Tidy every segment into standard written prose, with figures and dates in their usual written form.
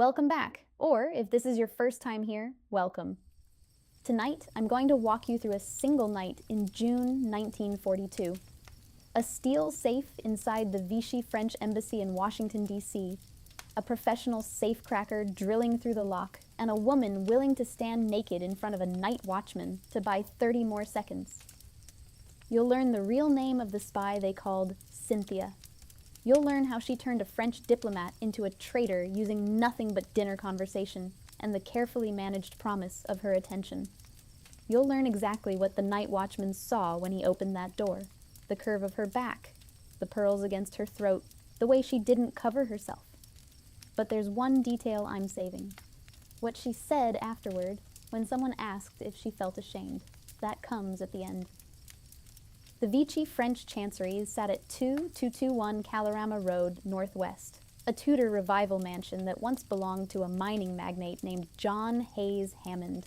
welcome back. Or, if this is your first time here, welcome. Tonight, I'm going to walk you through a single night in June 1942. A steel safe inside the Vichy French Embassy in Washington, D.C., a professional safecracker drilling through the lock, and a woman willing to stand naked in front of a night watchman to buy 30 more seconds. You'll learn the real name of the spy they called Cynthia. You'll learn how she turned a French diplomat into a traitor using nothing but dinner conversation and the carefully managed promise of her attention. You'll learn exactly what the night watchman saw when he opened that door. The curve of her back, the pearls against her throat, the way she didn't cover herself. But there's one detail I'm saving. What she said afterward when someone asked if she felt ashamed. That comes at the end. The Vichy French Chancery sat at 2221 Calorama Road, Northwest, a Tudor revival mansion that once belonged to a mining magnate named John Hayes Hammond.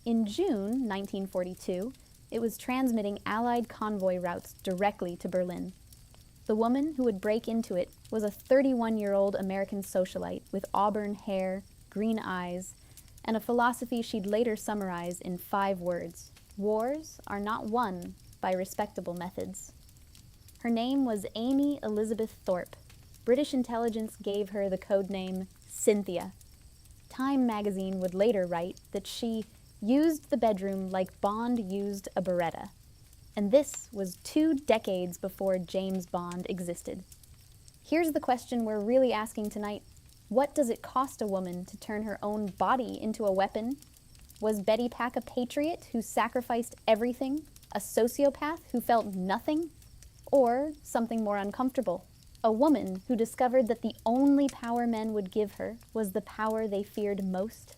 In June 1942, it was transmitting Allied convoy routes directly to Berlin. The woman who would break into it was a 31-year-old American socialite with auburn hair, green eyes, and a philosophy she'd later summarize in 5 words. Wars are not won by respectable methods. Her name was Amy Elizabeth Thorpe. British intelligence gave her the codename Cynthia. Time magazine would later write that she used the bedroom like Bond used a Beretta. And this was 2 decades before James Bond existed. Here's the question we're really asking tonight. What does it cost a woman to turn her own body into a weapon? Was Betty Pack a patriot who sacrificed everything? A sociopath who felt nothing? Or something more uncomfortable? A woman who discovered that the only power men would give her was the power they feared most?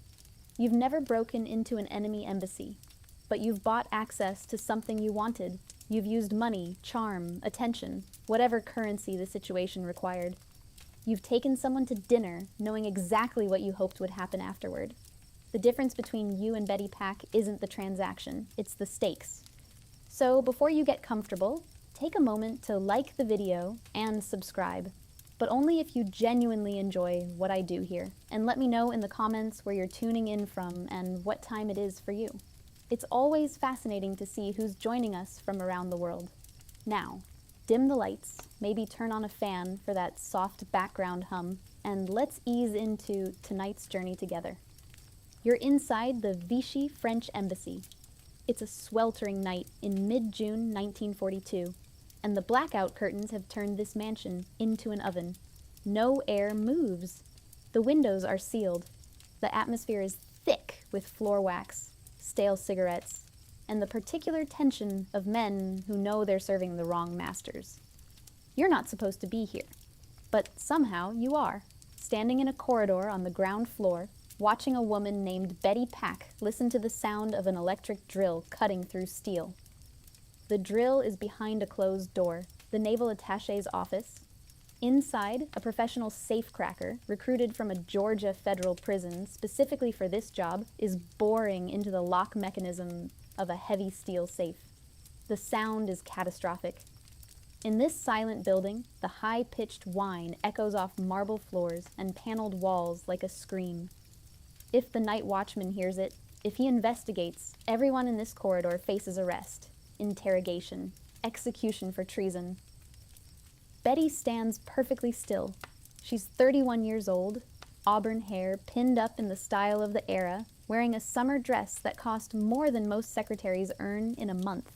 You've never broken into an enemy embassy, but you've bought access to something you wanted. You've used money, charm, attention, whatever currency the situation required. You've taken someone to dinner knowing exactly what you hoped would happen afterward. The difference between you and Betty Pack isn't the transaction, it's the stakes. So before you get comfortable, take a moment to like the video and subscribe, but only if you genuinely enjoy what I do here. And let me know in the comments where you're tuning in from and what time it is for you. It's always fascinating to see who's joining us from around the world. Now, dim the lights, maybe turn on a fan for that soft background hum, and let's ease into tonight's journey together. You're inside the Vichy French Embassy. It's a sweltering night in mid-June 1942, and the blackout curtains have turned this mansion into an oven. No air moves. The windows are sealed. The atmosphere is thick with floor wax, stale cigarettes, and the particular tension of men who know they're serving the wrong masters. You're not supposed to be here, but somehow you are, standing in a corridor on the ground floor, watching a woman named Betty Pack listen to the sound of an electric drill cutting through steel. The drill is behind a closed door, the naval attaché's office. Inside, a professional safecracker, recruited from a Georgia federal prison specifically for this job, is boring into the lock mechanism of a heavy steel safe. The sound is catastrophic. In this silent building, the high-pitched whine echoes off marble floors and paneled walls like a scream. If the night watchman hears it, if he investigates, everyone in this corridor faces arrest, interrogation, execution for treason. Betty stands perfectly still. She's 31 years old, auburn hair pinned up in the style of the era, wearing a summer dress that cost more than most secretaries earn in a month.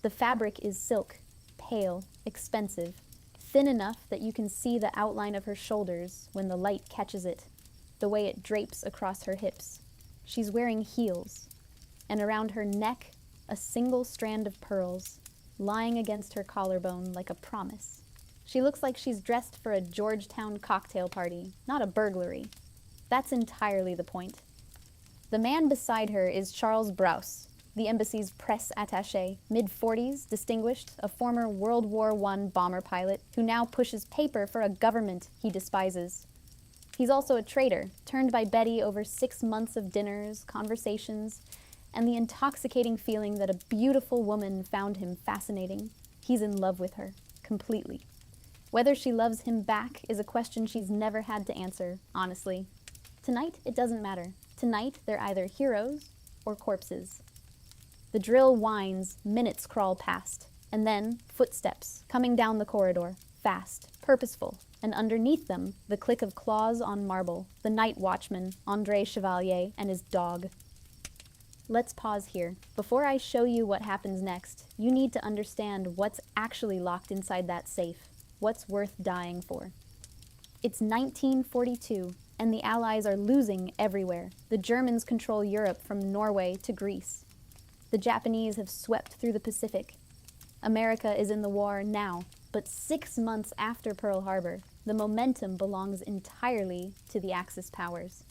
The fabric is silk, pale, expensive, thin enough that you can see the outline of her shoulders when the light catches it, the way it drapes across her hips. She's wearing heels, and around her neck, a single strand of pearls, lying against her collarbone like a promise. She looks like she's dressed for a Georgetown cocktail party, not a burglary. That's entirely the point. The man beside her is Charles Brous, the embassy's press attaché, mid-40s, distinguished, a former World War I bomber pilot who now pushes paper for a government he despises. He's also a traitor, turned by Betty over 6 months of dinners, conversations, and the intoxicating feeling that a beautiful woman found him fascinating. He's in love with her, completely. Whether she loves him back is a question she's never had to answer, honestly. Tonight, it doesn't matter. Tonight, they're either heroes or corpses. The drill whines, minutes crawl past, and then footsteps coming down the corridor, fast, purposeful, and underneath them, the click of claws on marble, the night watchman, André Chevalier, and his dog. Let's pause here. Before I show you what happens next, you need to understand what's actually locked inside that safe, what's worth dying for. It's 1942, and the Allies are losing everywhere. The Germans control Europe from Norway to Greece. The Japanese have swept through the Pacific. America is in the war now, but 6 months after Pearl Harbor, the momentum belongs entirely to the Axis powers.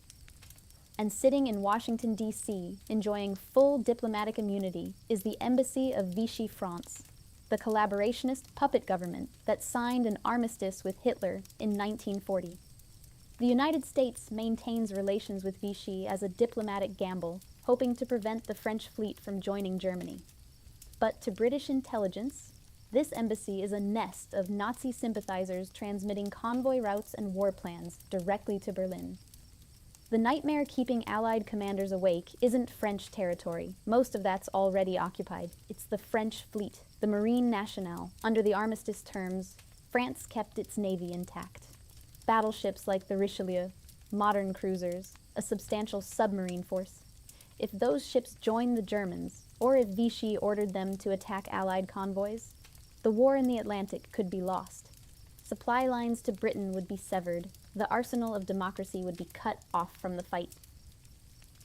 And sitting in Washington, D.C., enjoying full diplomatic immunity, is the Embassy of Vichy France, the collaborationist puppet government that signed an armistice with Hitler in 1940. The United States maintains relations with Vichy as a diplomatic gamble, hoping to prevent the French fleet from joining Germany. But to British intelligence, this embassy is a nest of Nazi sympathizers transmitting convoy routes and war plans directly to Berlin. The nightmare keeping Allied commanders awake isn't French territory. Most of that's already occupied. It's the French fleet, the Marine Nationale. Under the armistice terms, France kept its navy intact. Battleships like the Richelieu, modern cruisers, a substantial submarine force. If those ships joined the Germans, or if Vichy ordered them to attack Allied convoys, the war in the Atlantic could be lost. Supply lines to Britain would be severed. The arsenal of democracy would be cut off from the fight.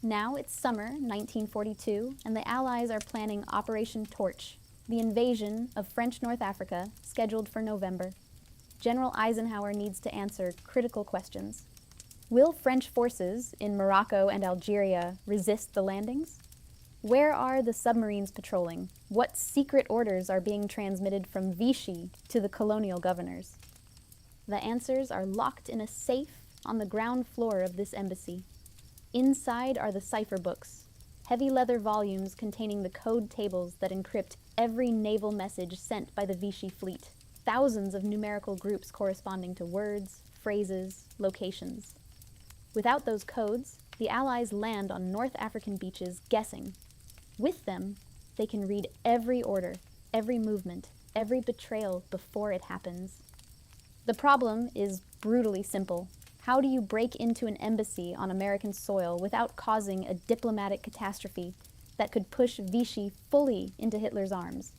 Now it's summer 1942, and the Allies are planning Operation Torch, the invasion of French North Africa, scheduled for November. General Eisenhower needs to answer critical questions. Will French forces in Morocco and Algeria resist the landings? Where are the submarines patrolling? What secret orders are being transmitted from Vichy to the colonial governors? The answers are locked in a safe on the ground floor of this embassy. Inside are the cipher books, heavy leather volumes containing the code tables that encrypt every naval message sent by the Vichy fleet. Thousands of numerical groups corresponding to words, phrases, locations. Without those codes, the Allies land on North African beaches guessing. With them, they can read every order, every movement, every betrayal before it happens. The problem is brutally simple. How do you break into an embassy on American soil without causing a diplomatic catastrophe that could push Vichy fully into Hitler's arms?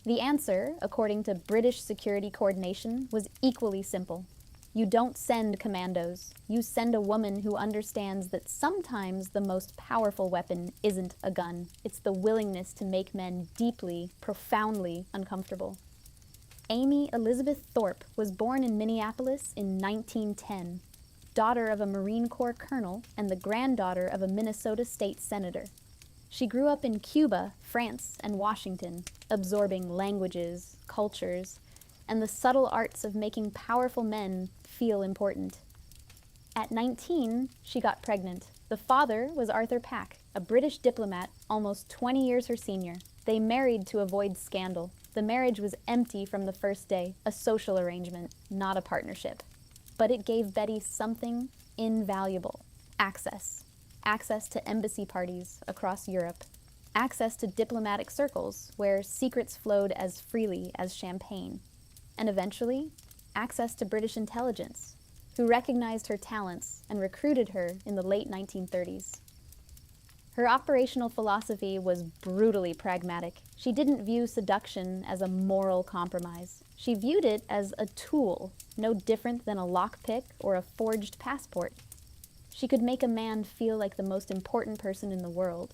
The answer, according to British security coordination, was equally simple. You don't send commandos. You send a woman who understands that sometimes the most powerful weapon isn't a gun. It's the willingness to make men deeply, profoundly uncomfortable. Amy Elizabeth Thorpe was born in Minneapolis in 1910, daughter of a Marine Corps colonel and the granddaughter of a Minnesota state senator. She grew up in Cuba, France, and Washington, absorbing languages, cultures, and the subtle arts of making powerful men feel important. At 19, she got pregnant. The father was Arthur Pack, a British diplomat almost 20 years her senior. They married to avoid scandal. The marriage was empty from the first day, a social arrangement, not a partnership. But it gave Betty something invaluable: access. Access to embassy parties across Europe. Access to diplomatic circles where secrets flowed as freely as champagne. And eventually, access to British intelligence, who recognized her talents and recruited her in the late 1930s. Her operational philosophy was brutally pragmatic. She didn't view seduction as a moral compromise. She viewed it as a tool, no different than a lockpick or a forged passport. She could make a man feel like the most important person in the world,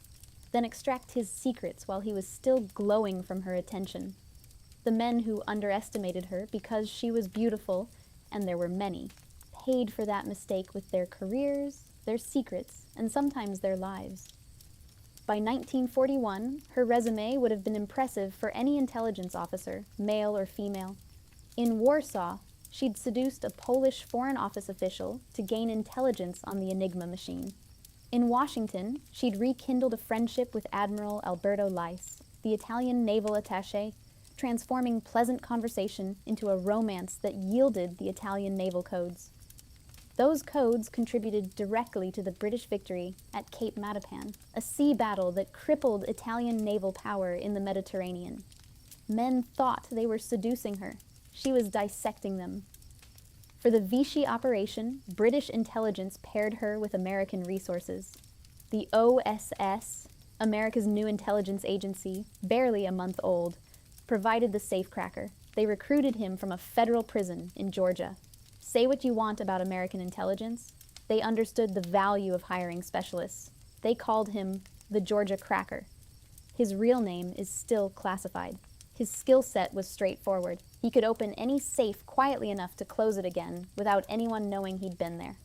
then extract his secrets while he was still glowing from her attention. The men who underestimated her because she was beautiful, and there were many, paid for that mistake with their careers, their secrets, and sometimes their lives. By 1941, her resume would have been impressive for any intelligence officer, male or female. In Warsaw, she'd seduced a Polish Foreign Office official to gain intelligence on the Enigma machine. In Washington, she'd rekindled a friendship with Admiral Alberto Lais, the Italian naval attaché, transforming pleasant conversation into a romance that yielded the Italian naval codes. Those codes contributed directly to the British victory at Cape Matapan, a sea battle that crippled Italian naval power in the Mediterranean. Men thought they were seducing her. She was dissecting them. For the Vichy operation, British intelligence paired her with American resources. The OSS, America's new intelligence agency, barely a month old, provided the safecracker. They recruited him from a federal prison in Georgia. Say what you want about American intelligence, they understood the value of hiring specialists. They called him the Georgia Cracker. His real name is still classified. His skill set was straightforward. He could open any safe quietly enough to close it again without anyone knowing he'd been there.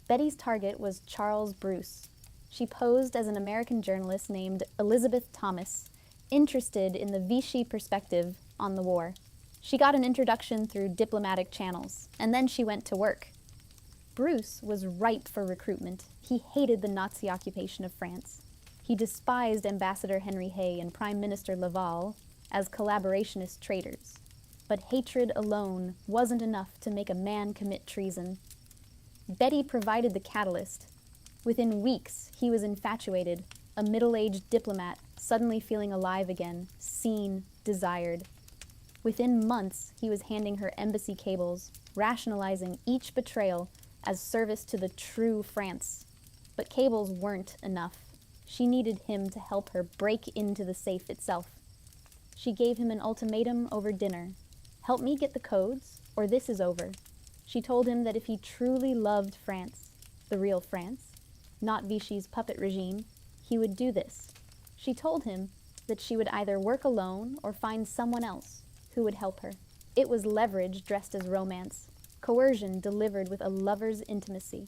Betty's target was Charles Bruce. She posed as an American journalist named Elizabeth Thomas, interested in the Vichy perspective on the war. She got an introduction through diplomatic channels, and then she went to work. Bruce was ripe for recruitment. He hated the Nazi occupation of France. He despised Ambassador Henry Hay and Prime Minister Laval as collaborationist traitors. But hatred alone wasn't enough to make a man commit treason. Betty provided the catalyst. Within weeks, he was infatuated, a middle-aged diplomat suddenly feeling alive again, seen, desired. Within months, he was handing her embassy cables, rationalizing each betrayal as service to the true France. But cables weren't enough. She needed him to help her break into the safe itself. She gave him an ultimatum over dinner. Help me get the codes, or this is over. She told him that if he truly loved France, the real France, not Vichy's puppet regime, he would do this. She told him that she would either work alone or find someone else who would help her. It was leverage dressed as romance, coercion delivered with a lover's intimacy.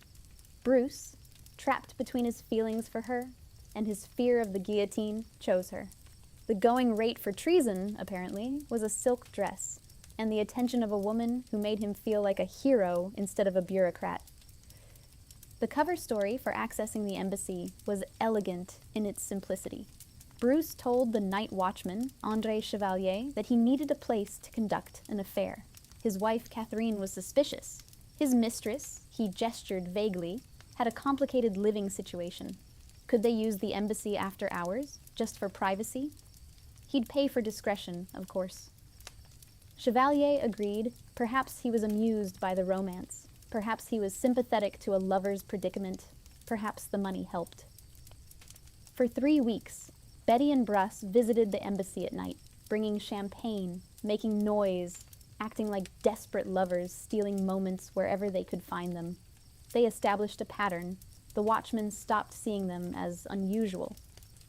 Bruce, trapped between his feelings for her and his fear of the guillotine, chose her. The going rate for treason, apparently, was a silk dress and the attention of a woman who made him feel like a hero instead of a bureaucrat. The cover story for accessing the embassy was elegant in its simplicity. Bruce told the night watchman, André Chevalier, that he needed a place to conduct an affair. His wife, Catherine, was suspicious. His mistress, he gestured vaguely, had a complicated living situation. Could they use the embassy after hours, just for privacy? He'd pay for discretion, of course. Chevalier agreed. Perhaps he was amused by the romance. Perhaps he was sympathetic to a lover's predicament. Perhaps the money helped. For 3 weeks, Betty and Bruce visited the embassy at night, bringing champagne, making noise, acting like desperate lovers, stealing moments wherever they could find them. They established a pattern. The watchmen stopped seeing them as unusual.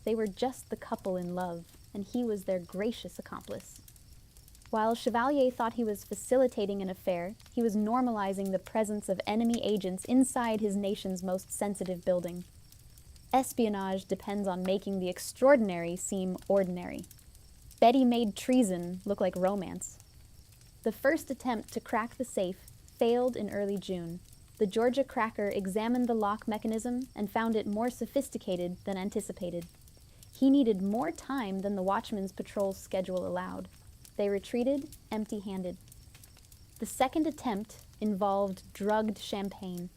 They were just the couple in love, and he was their gracious accomplice. While Chevalier thought he was facilitating an affair, he was normalizing the presence of enemy agents inside his nation's most sensitive building. Espionage depends on making the extraordinary seem ordinary. Betty made treason look like romance. The first attempt to crack the safe failed in early June. The Georgia Cracker examined the lock mechanism and found it more sophisticated than anticipated. He needed more time than the watchman's patrol schedule allowed. They retreated empty-handed. The second attempt involved drugged champagne.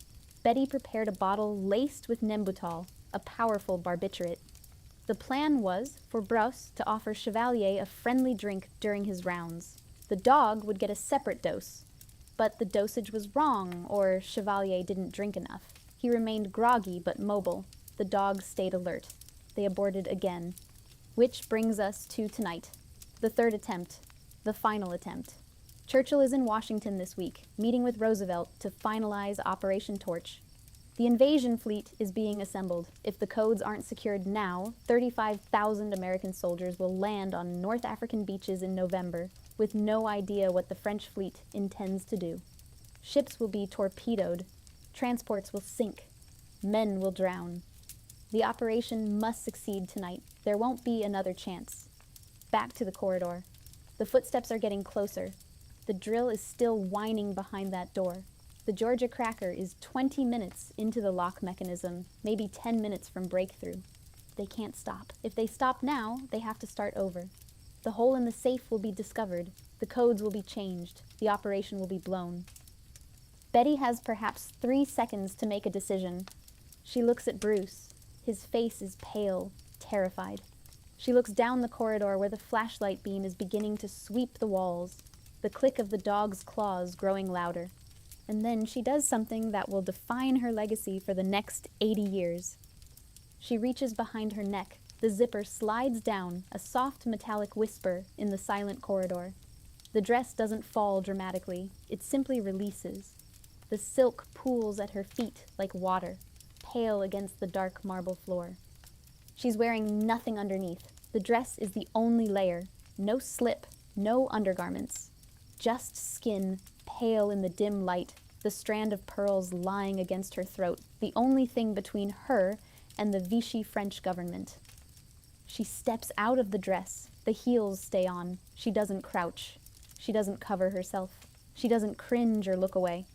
Betty prepared a bottle laced with Nembutal, a powerful barbiturate. The plan was for Bruce to offer Chevalier a friendly drink during his rounds. The dog would get a separate dose, but the dosage was wrong, or Chevalier didn't drink enough. He remained groggy but mobile. The dog stayed alert. They aborted again. Which brings us to tonight. The third attempt. The final attempt. Churchill is in Washington this week, meeting with Roosevelt to finalize Operation Torch. The invasion fleet is being assembled. If the codes aren't secured now, 35,000 American soldiers will land on North African beaches in November with no idea what the French fleet intends to do. Ships will be torpedoed. Transports will sink. Men will drown. The operation must succeed tonight. There won't be another chance. Back to the corridor. The footsteps are getting closer. The drill is still whining behind that door. The Georgia Cracker is 20 minutes into the lock mechanism, maybe 10 minutes from breakthrough. They can't stop. If they stop now, they have to start over. The hole in the safe will be discovered. The codes will be changed. The operation will be blown. Betty has perhaps 3 seconds to make a decision. She looks at Bruce. His face is pale, terrified. She looks down the corridor where the flashlight beam is beginning to sweep the walls, the click of the dog's claws growing louder. And then she does something that will define her legacy for the next 80 years. She reaches behind her neck. The zipper slides down, a soft metallic whisper in the silent corridor. The dress doesn't fall dramatically. It simply releases. The silk pools at her feet like water, pale against the dark marble floor. She's wearing nothing underneath. The dress is the only layer. No slip, no undergarments. Just skin, pale in the dim light, the strand of pearls lying against her throat, the only thing between her and the Vichy French government. She steps out of the dress. The heels stay on. She doesn't crouch. She doesn't cover herself. She doesn't cringe or look away.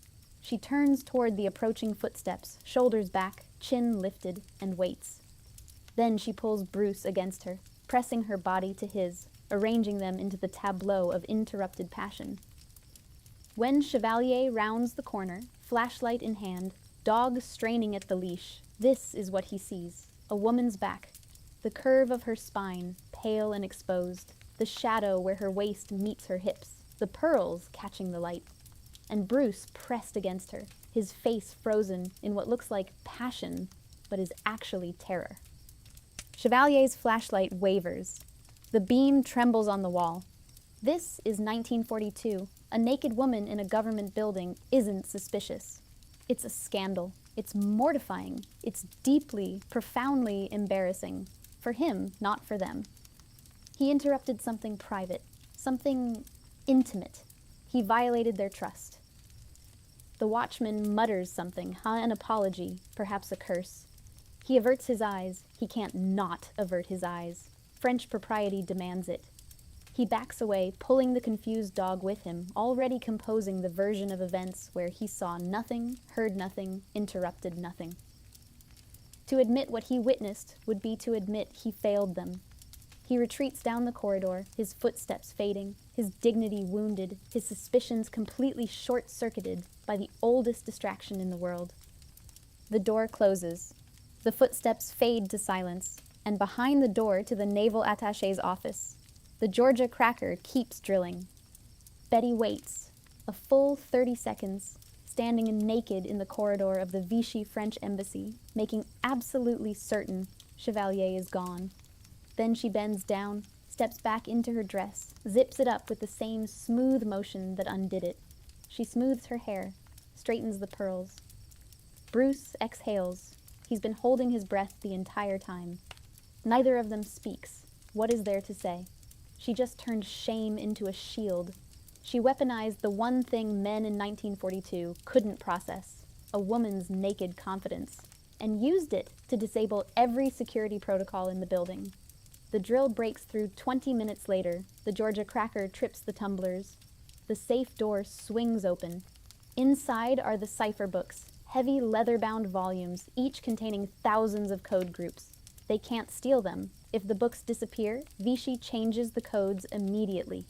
She turns toward the approaching footsteps, shoulders back, chin lifted, and waits. Then she pulls Bruce against her, pressing her body to his, arranging them into the tableau of interrupted passion. When Chevalier rounds the corner, flashlight in hand, dog straining at the leash, this is what he sees: a woman's back, the curve of her spine, pale and exposed, the shadow where her waist meets her hips, the pearls catching the light, and Bruce pressed against her, his face frozen in what looks like passion, but is actually terror. Chevalier's flashlight wavers. The beam trembles on the wall. This is 1942. A naked woman in a government building isn't suspicious. It's a scandal. It's mortifying. It's deeply, profoundly embarrassing. For him, not for them. He interrupted something private, something intimate. He violated their trust. The watchman mutters something, an apology, perhaps a curse. He averts his eyes. He can't not avert his eyes. French propriety demands it. He backs away, pulling the confused dog with him, already composing the version of events where he saw nothing, heard nothing, interrupted nothing. To admit what he witnessed would be to admit he failed them. He retreats down the corridor, his footsteps fading, his dignity wounded, his suspicions completely short-circuited by the oldest distraction in the world. The door closes. The footsteps fade to silence, and behind the door to the naval attaché's office, the Georgia cracker keeps drilling. Betty waits, a full 30 seconds, standing naked in the corridor of the Vichy French Embassy, making absolutely certain Chevalier is gone. Then she bends down, steps back into her dress, zips it up with the same smooth motion that undid it. She smooths her hair, straightens the pearls. Bruce exhales. He's been holding his breath the entire time. Neither of them speaks. What is there to say? She just turned shame into a shield. She weaponized the one thing men in 1942 couldn't process, a woman's naked confidence, and used it to disable every security protocol in the building. The drill breaks through 20 minutes later. The Georgia cracker trips the tumblers. The safe door swings open. Inside are the cipher books, heavy leather-bound volumes, each containing thousands of code groups. They can't steal them. If the books disappear, Vichy changes the codes immediately.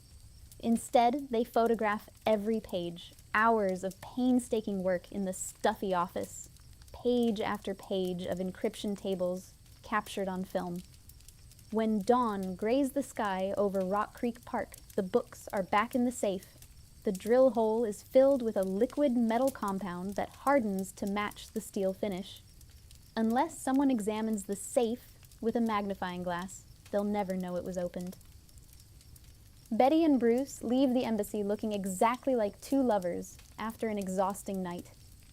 Instead, they photograph every page, hours of painstaking work in the stuffy office, page after page of encryption tables captured on film. When dawn grays the sky over Rock Creek Park, the books are back in the safe. The drill hole is filled with a liquid metal compound that hardens to match the steel finish. Unless someone examines the safe with a magnifying glass, they'll never know it was opened. Betty and Bruce leave the embassy looking exactly like two lovers after an exhausting night.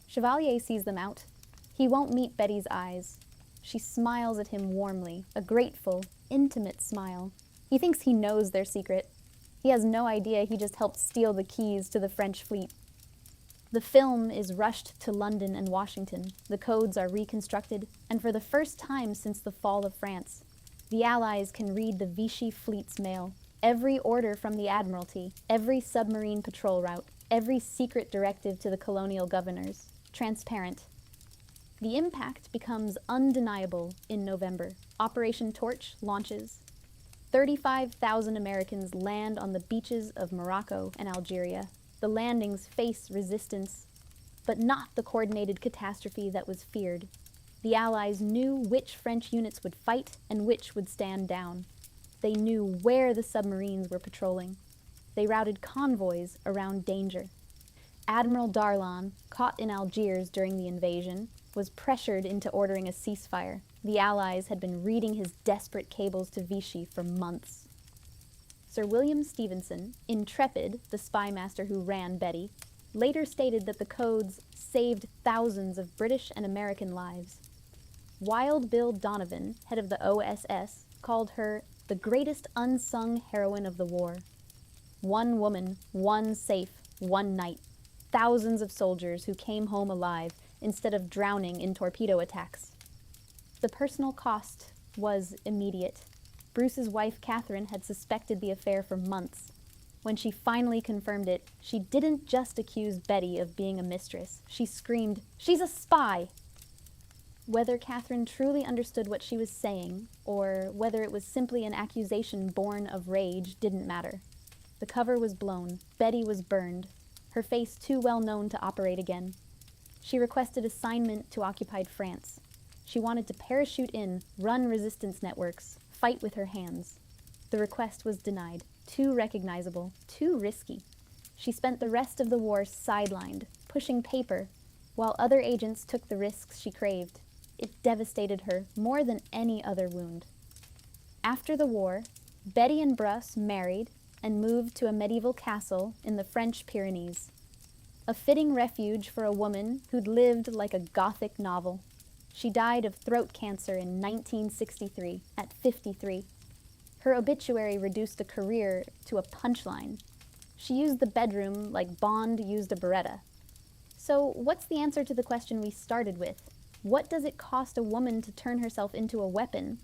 Chevalier sees them out. He won't meet Betty's eyes. She smiles at him warmly, a grateful, intimate smile. He thinks he knows their secret. He has no idea he just helped steal the keys to the French fleet. The film is rushed to London and Washington. The codes are reconstructed, and for the first time since the fall of France, the Allies can read the Vichy fleet's mail. Every order from the Admiralty, every submarine patrol route, every secret directive to the colonial governors. Transparent. The impact becomes undeniable in November. Operation Torch launches. 35,000 Americans land on the beaches of Morocco and Algeria. The landings face resistance. but not the coordinated catastrophe that was feared. The Allies knew which French units would fight and which would stand down. They knew where the submarines were patrolling. They routed convoys around danger. Admiral Darlan, caught in Algiers during the invasion, was pressured into ordering a ceasefire. The Allies had been reading his desperate cables to Vichy for months. Sir William Stevenson, intrepid, the spy master who ran Betty, later stated that the codes saved thousands of British and American lives. Wild Bill Donovan, head of the OSS, called her the greatest unsung heroine of the war. One woman, one safe, one night. Thousands of soldiers who came home alive instead of drowning in torpedo attacks. The personal cost was immediate. Bruce's wife, Catherine, had suspected the affair for months. When she finally confirmed it, she didn't just accuse Betty of being a mistress. She screamed, "She's a spy!" Whether Catherine truly understood what she was saying, or whether it was simply an accusation born of rage, didn't matter. The cover was blown. Betty was burned, her face too well known to operate again. She requested assignment to occupied France. She wanted to parachute in, run resistance networks, fight with her hands. The request was denied. Too recognizable, too risky. She spent the rest of the war sidelined, pushing paper, while other agents took the risks she craved. It devastated her more than any other wound. After the war, Betty and Bruce married and moved to a medieval castle in the French Pyrenees. A fitting refuge for a woman who'd lived like a Gothic novel. She died of throat cancer in 1963, at 53. Her obituary reduced a career to a punchline. She used the bedroom like Bond used a Beretta. So what's the answer to the question we started with? What does it cost a woman to turn herself into a weapon?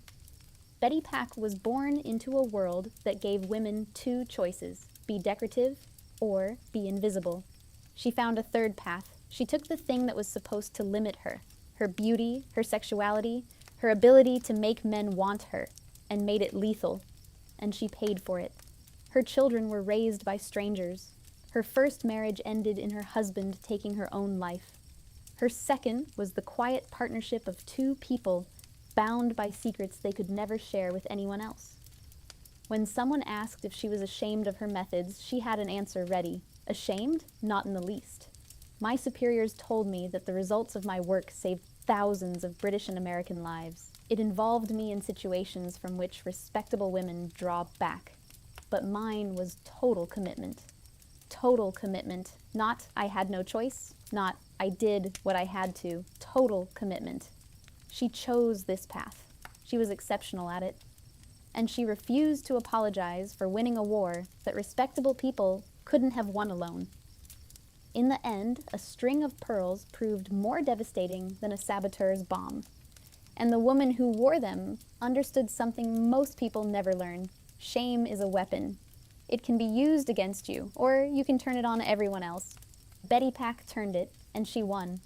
Betty Pack was born into a world that gave women two choices, be decorative or be invisible. She found a third path. She took the thing that was supposed to limit her, her beauty, her sexuality, her ability to make men want her, and made it lethal. And she paid for it. Her children were raised by strangers. Her first marriage ended in her husband taking her own life. Her second was the quiet partnership of two people bound by secrets they could never share with anyone else. When someone asked if she was ashamed of her methods, she had an answer ready. Ashamed? Not in the least. My superiors told me that the results of my work saved thousands of British and American lives. It involved me in situations from which respectable women draw back. But mine was total commitment. Total commitment. Not I had no choice, not I did what I had to. Total commitment. She chose this path. She was exceptional at it. And she refused to apologize for winning a war that respectable people couldn't have won alone. In the end, a string of pearls proved more devastating than a saboteur's bomb. And the woman who wore them understood something most people never learn. Shame is a weapon. It can be used against you, or you can turn it on everyone else. Betty Pack turned it, and she won.